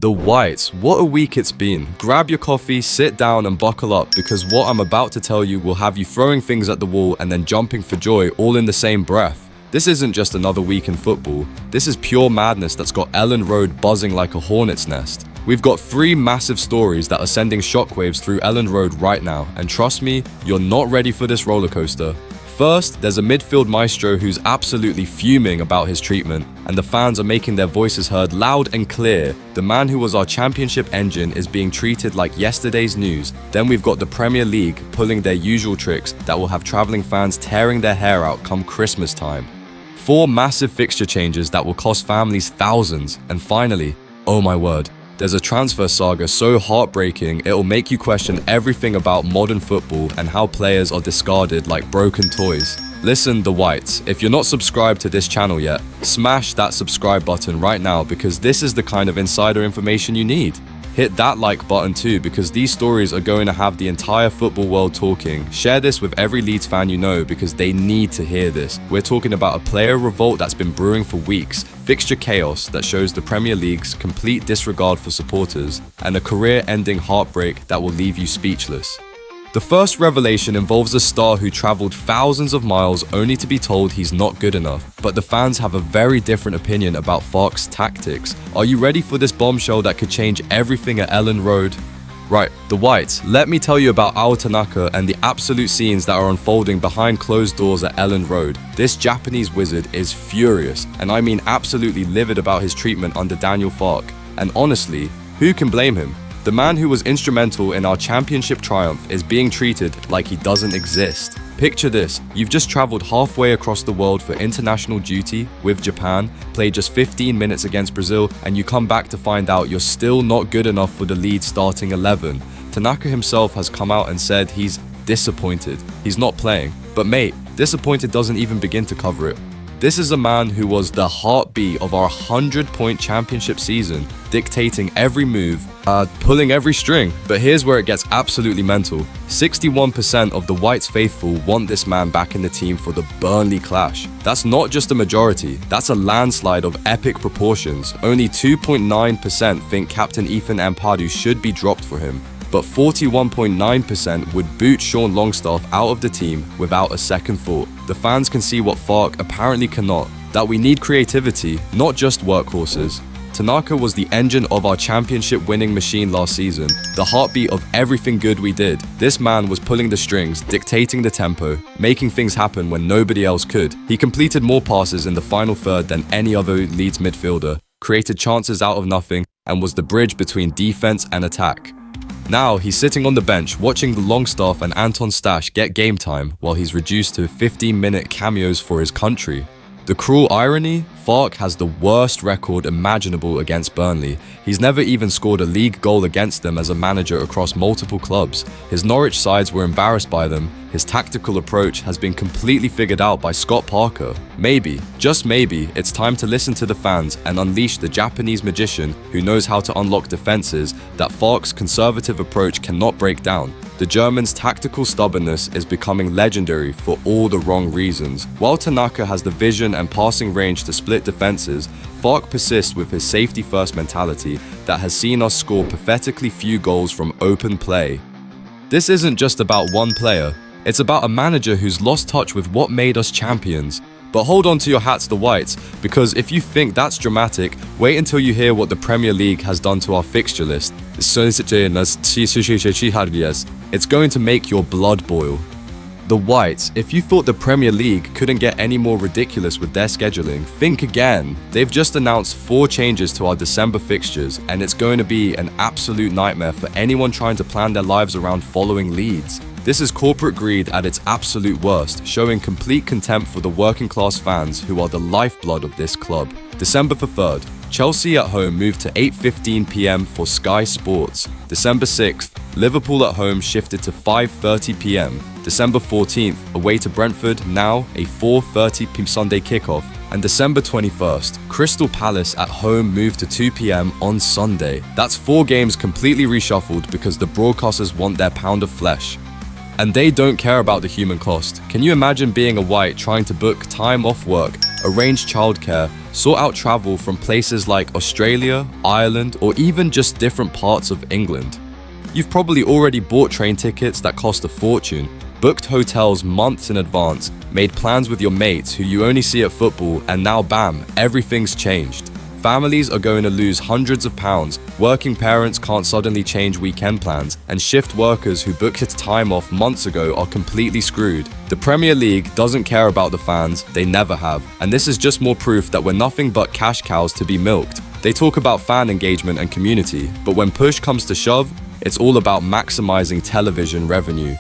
The Whites, what a week it's been. Grab your coffee, sit down and buckle up because what I'm about to tell you will have you throwing things at the wall and then jumping for joy all in the same breath. This isn't just another week in football. This is pure madness that's got Elland Road buzzing like a hornet's nest. We've got 3 massive stories that are sending shockwaves through Elland Road right now, and trust me, you're not ready for this roller coaster. First, there's a midfield maestro who's absolutely fuming about his treatment, and the fans are making their voices heard loud and clear. The man who was our championship engine is being treated like yesterday's news. Then we've got the Premier League pulling their usual tricks that will have travelling fans tearing their hair out come Christmas time. 4 massive fixture changes that will cost families thousands. And finally, oh my word, there's a transfer saga so heartbreaking it'll make you question everything about modern football and how players are discarded like broken toys. Listen, the Whites, if you're not subscribed to this channel yet, smash that subscribe button right now because this is the kind of insider information you need. Hit that like button too because these stories are going to have the entire football world talking. Share this with every Leeds fan you know because they need to hear this. We're talking about a player revolt that's been brewing for weeks, fixture chaos that shows the Premier League's complete disregard for supporters, and a career-ending heartbreak that will leave you speechless. The first revelation involves a star who travelled thousands of miles only to be told he's not good enough, but the fans have a very different opinion about Farke's tactics. Are you ready for this bombshell that could change everything at Elland Road? Right, the Whites, let me tell you about Tanaka and the absolute scenes that are unfolding behind closed doors at Elland Road. This Japanese wizard is furious, and I mean absolutely livid about his treatment under Daniel Farke. And honestly, who can blame him? The man who was instrumental in our championship triumph is being treated like he doesn't exist. Picture this, you've just travelled halfway across the world for international duty with Japan, played just 15 minutes against Brazil, and you come back to find out you're still not good enough for the Leeds starting 11. Tanaka himself has come out and said he's disappointed. He's not playing. But mate, disappointed doesn't even begin to cover it. This is a man who was the heartbeat of our 100-point championship season, dictating every move, pulling every string. But here's where it gets absolutely mental. 61% of the Whites faithful want this man back in the team for the Burnley clash. That's not just a majority, that's a landslide of epic proportions. Only 2.9% think Captain Ethan Ampadu should be dropped for him, but 41.9% would boot Sean Longstaff out of the team without a second thought. The fans can see what Farke apparently cannot, that we need creativity, not just workhorses. Tanaka was the engine of our championship winning machine last season, the heartbeat of everything good we did. This man was pulling the strings, dictating the tempo, making things happen when nobody else could. He completed more passes in the final third than any other Leeds midfielder, created chances out of nothing, and was the bridge between defense and attack. Now he's sitting on the bench watching the Longstaff and Anton Stash get game time while he's reduced to 15-minute cameos for his country. The cruel irony? Farke has the worst record imaginable against Burnley. He's never even scored a league goal against them as a manager across multiple clubs. His Norwich sides were embarrassed by them. His tactical approach has been completely figured out by Scott Parker. Maybe, just maybe, it's time to listen to the fans and unleash the Japanese magician who knows how to unlock defenses that Farke's conservative approach cannot break down. The German's tactical stubbornness is becoming legendary for all the wrong reasons. While Tanaka has the vision and passing range to split defenses, Farke persists with his safety-first mentality that has seen us score pathetically few goals from open play. This isn't just about one player, it's about a manager who's lost touch with what made us champions. But hold on to your hats, the Whites, because if you think that's dramatic, wait until you hear what the Premier League has done to our fixture list. It's going to make your blood boil. The Whites, if you thought the Premier League couldn't get any more ridiculous with their scheduling, think again. They've just announced 4 changes to our December fixtures, and it's going to be an absolute nightmare for anyone trying to plan their lives around following Leeds. This is corporate greed at its absolute worst, showing complete contempt for the working class fans who are the lifeblood of this club. December 3rd, Chelsea at home moved to 8:15 p.m. for Sky Sports. December 6th, Liverpool at home shifted to 5:30 p.m. December 14th, away to Brentford, now a 4:30 p.m. Sunday kickoff. And December 21st, Crystal Palace at home moved to 2 p.m. on Sunday. That's 4 games completely reshuffled because the broadcasters want their pound of flesh. And they don't care about the human cost. Can you imagine being a White trying to book time off work, arrange childcare, sort out travel from places like Australia, Ireland, or even just different parts of England. You've probably already bought train tickets that cost a fortune, booked hotels months in advance, made plans with your mates who you only see at football, and now bam, everything's changed. Families are going to lose hundreds of pounds, working parents can't suddenly change weekend plans, and shift workers who booked its time off months ago are completely screwed. The Premier League doesn't care about the fans, they never have, and this is just more proof that we're nothing but cash cows to be milked. They talk about fan engagement and community, but when push comes to shove, it's all about maximizing television revenue.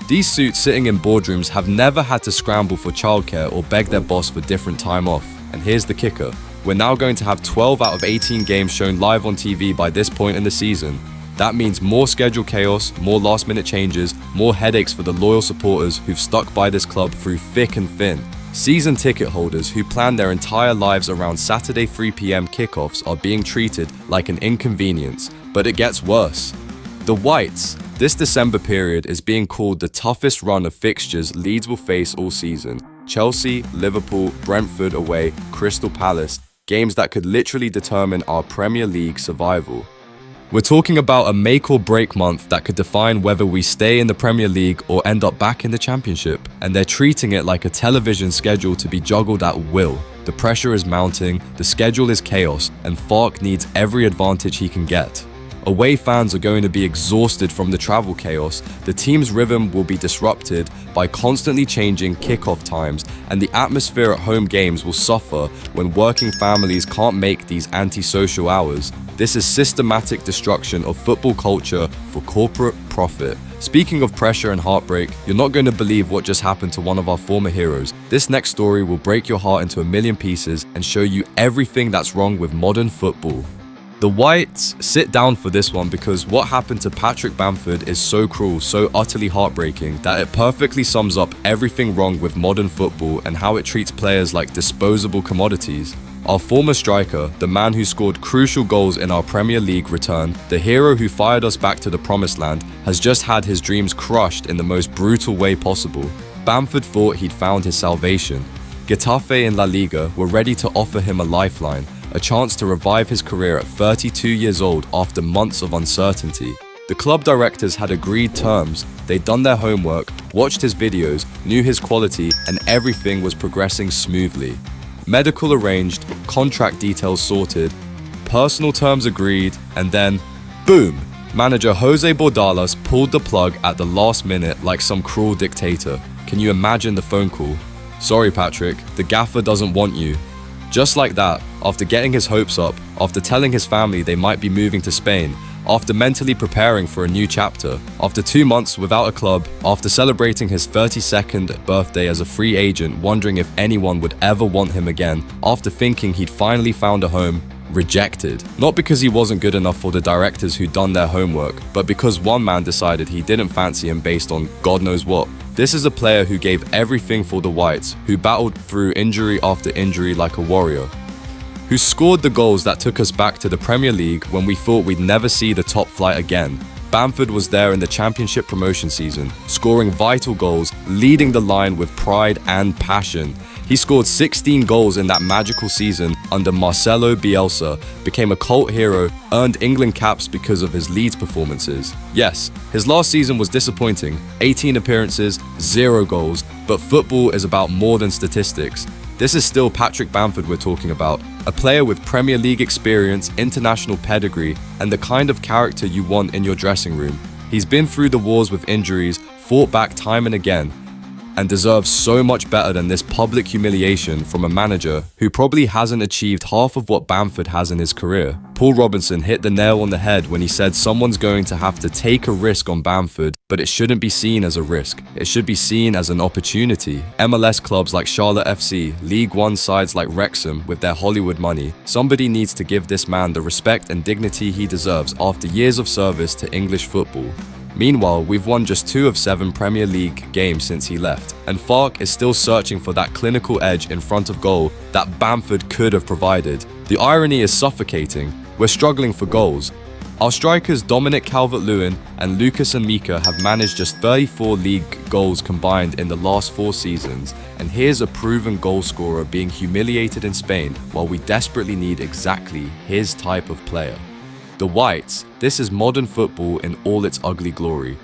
These suits sitting in boardrooms have never had to scramble for childcare or beg their boss for different time off. And here's the kicker. We're now going to have 12 out of 18 games shown live on TV by this point in the season. That means more schedule chaos, more last-minute changes, more headaches for the loyal supporters who've stuck by this club through thick and thin. Season ticket holders who plan their entire lives around Saturday 3 p.m. kickoffs are being treated like an inconvenience, but it gets worse. The Whites. This December period is being called the toughest run of fixtures Leeds will face all season. Chelsea, Liverpool, Brentford away, Crystal Palace. Games that could literally determine our Premier League survival. We're talking about a make or break month that could define whether we stay in the Premier League or end up back in the Championship, and they're treating it like a television schedule to be juggled at will. The pressure is mounting, the schedule is chaos, and Farke needs every advantage he can get. Away fans are going to be exhausted from the travel chaos, the team's rhythm will be disrupted by constantly changing kickoff times, and the atmosphere at home games will suffer when working families can't make these antisocial hours. This is systematic destruction of football culture for corporate profit. Speaking of pressure and heartbreak, you're not going to believe what just happened to one of our former heroes. This next story will break your heart into a million pieces and show you everything that's wrong with modern football. The Whites sit down for this one because what happened to Patrick Bamford is so cruel, so utterly heartbreaking, that it perfectly sums up everything wrong with modern football and how it treats players like disposable commodities. Our former striker, the man who scored crucial goals in our Premier League return, the hero who fired us back to the promised land, has just had his dreams crushed in the most brutal way possible. Bamford thought he'd found his salvation. Getafe in La Liga were ready to offer him a lifeline, a chance to revive his career at 32 years old after months of uncertainty. The club directors had agreed terms, they'd done their homework, watched his videos, knew his quality, and everything was progressing smoothly. Medical arranged, contract details sorted, personal terms agreed, and then, boom! Manager Jose Bordalas pulled the plug at the last minute like some cruel dictator. Can you imagine the phone call? Sorry Patrick, the gaffer doesn't want you. Just like that, after getting his hopes up, after telling his family they might be moving to Spain, after mentally preparing for a new chapter, after 2 months without a club, after celebrating his 32nd birthday as a free agent, wondering if anyone would ever want him again, after thinking he'd finally found a home, rejected. Not because he wasn't good enough for the directors who'd done their homework, but because one man decided he didn't fancy him based on God knows what. This is a player who gave everything for the Whites, who battled through injury after injury like a warrior, who scored the goals that took us back to the Premier League when we thought we'd never see the top flight again. Bamford was there in the Championship promotion season, scoring vital goals, leading the line with pride and passion. He scored 16 goals in that magical season under Marcelo Bielsa, became a cult hero, earned England caps because of his Leeds performances. Yes, his last season was disappointing, 18 appearances, 0 goals, but football is about more than statistics. This is still Patrick Bamford we're talking about, a player with Premier League experience, international pedigree, and the kind of character you want in your dressing room. He's been through the wars with injuries, fought back time and again, and deserves so much better than this public humiliation from a manager who probably hasn't achieved half of what Bamford has in his career. Paul Robinson hit the nail on the head when he said someone's going to have to take a risk on Bamford, but it shouldn't be seen as a risk. It should be seen as an opportunity. MLS clubs like Charlotte FC, League One sides like Wrexham with their Hollywood money, somebody needs to give this man the respect and dignity he deserves after years of service to English football. Meanwhile, we've won just 2 of 7 Premier League games since he left, and Farke is still searching for that clinical edge in front of goal that Bamford could have provided. The irony is suffocating. We're struggling for goals. Our strikers Dominic Calvert-Lewin and Lucas and Mika have managed just 34 league goals combined in the last 4 seasons, and here's a proven goal scorer being humiliated in Spain while we desperately need exactly his type of player. The Whites, this is modern football in all its ugly glory.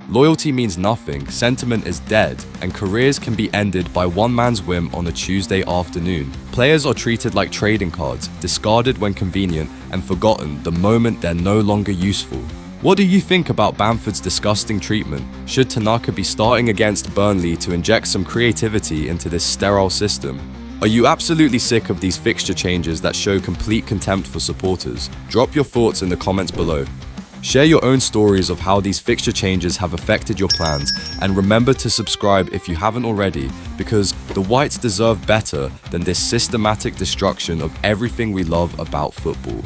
Loyalty means nothing, sentiment is dead, and careers can be ended by one man's whim on a Tuesday afternoon. Players are treated like trading cards, discarded when convenient, and forgotten the moment they're no longer useful. What do you think about Bamford's disgusting treatment? Should Tanaka be starting against Burnley to inject some creativity into this sterile system? Are you absolutely sick of these fixture changes that show complete contempt for supporters? Drop your thoughts in the comments below. Share your own stories of how these fixture changes have affected your plans, and remember to subscribe if you haven't already, because the Whites deserve better than this systematic destruction of everything we love about football.